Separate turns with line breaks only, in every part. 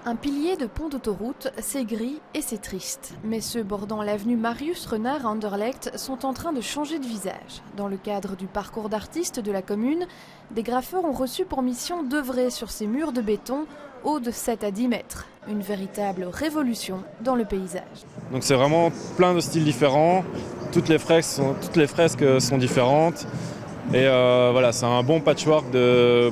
Un pilier de pont d'autoroute, c'est gris et c'est triste. Mais ceux bordant l'avenue Marius Renard à Anderlecht sont en train de changer de visage. Dans le cadre du parcours d'artistes de la commune, des graffeurs ont reçu pour mission d'œuvrer sur ces murs de béton hauts de 7 à 10 mètres. Une véritable révolution dans le paysage.
Donc c'est vraiment plein de styles différents, toutes les fresques sont différentes. Et voilà, c'est un bon patchwork de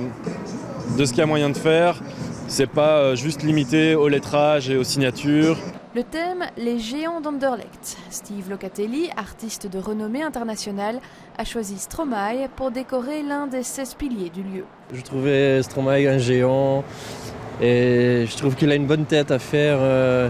ce qu'il y a moyen de faire. C'est pas juste limité au lettrage et aux signatures.
Le thème, les géants d'Anderlecht. Steve Locatelli, artiste de renommée internationale, a choisi Stromae pour décorer l'un des 16 piliers du lieu.
Je trouvais Stromae un géant et je trouve qu'il a une bonne tête à faire,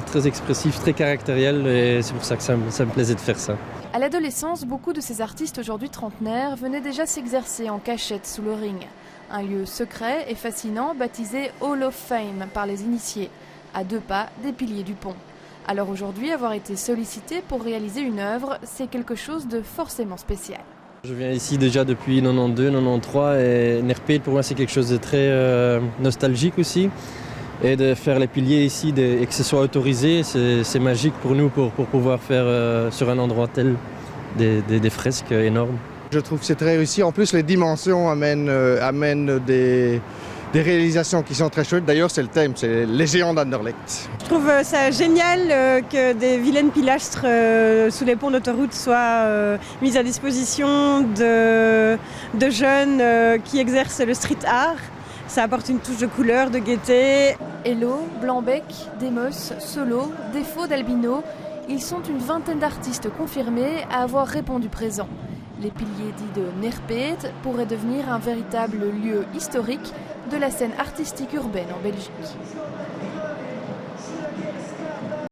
très expressif, très caractériel, et c'est pour ça que ça me plaisait de faire ça.
À l'adolescence, beaucoup de ces artistes aujourd'hui trentenaires venaient déjà s'exercer en cachette sous le ring. Un lieu secret et fascinant baptisé Hall of Fame par les initiés, à 2 pas des piliers du pont. Alors aujourd'hui, avoir été sollicité pour réaliser une œuvre, c'est quelque chose de forcément spécial.
Je viens ici déjà depuis 92, 93 et Nerpeet pour moi c'est quelque chose de très nostalgique aussi. Et de faire les piliers ici et que ce soit autorisé, c'est magique pour nous pour pouvoir faire sur un endroit tel des fresques énormes.
Je trouve que c'est très réussi. En plus, les dimensions amènent des réalisations qui sont très chouettes. D'ailleurs, c'est le thème, c'est les géants d'Anderlecht.
Je trouve ça génial que des vilaines pilastres sous les ponts d'autoroute soient mises à disposition de jeunes qui exercent le street art. Ça apporte une touche de couleur, de gaieté.
Hello, Blanc-Bec, Demos, Solo, Défaut d'Albino, ils sont une vingtaine d'artistes confirmés à avoir répondu présent. Les piliers dits de Nerpeet pourraient devenir un véritable lieu historique de la scène artistique urbaine en Belgique.